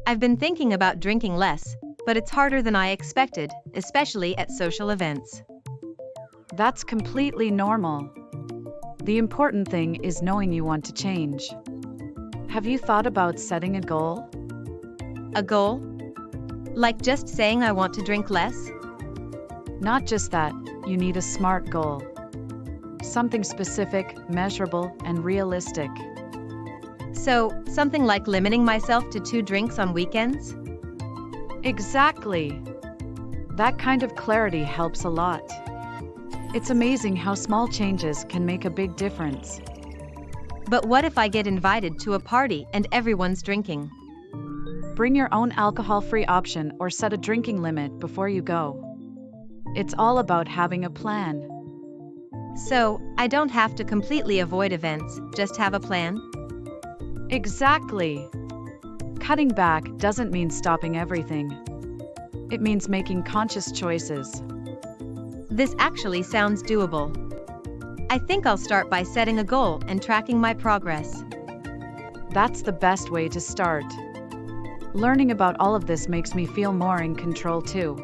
I've been thinking about drinking less, but it's harder than I expected, especially at social events. That's completely normal. The important thing is knowing you want to change. Have you thought about setting a goal? A goal? Like just saying I want to drink less? Not just that, you need a SMART goal. Something specific, measurable, and realistic. So, something like limiting myself to 2 drinks on weekends? Exactly. That kind of clarity helps a lot. It's amazing how small changes can make a big difference. But what if I get invited to a party and everyone's drinking? Bring your own alcohol-free option or set a drinking limit before you go. It's all about having a plan. So, I don't have to completely avoid events, just have a plan? Exactly. Cutting back doesn't mean stopping everything. It means making conscious choices. This actually sounds doable. I think I'll start by setting a goal and tracking my progress. That's the best way to start. Learning about all of this makes me feel more in control too.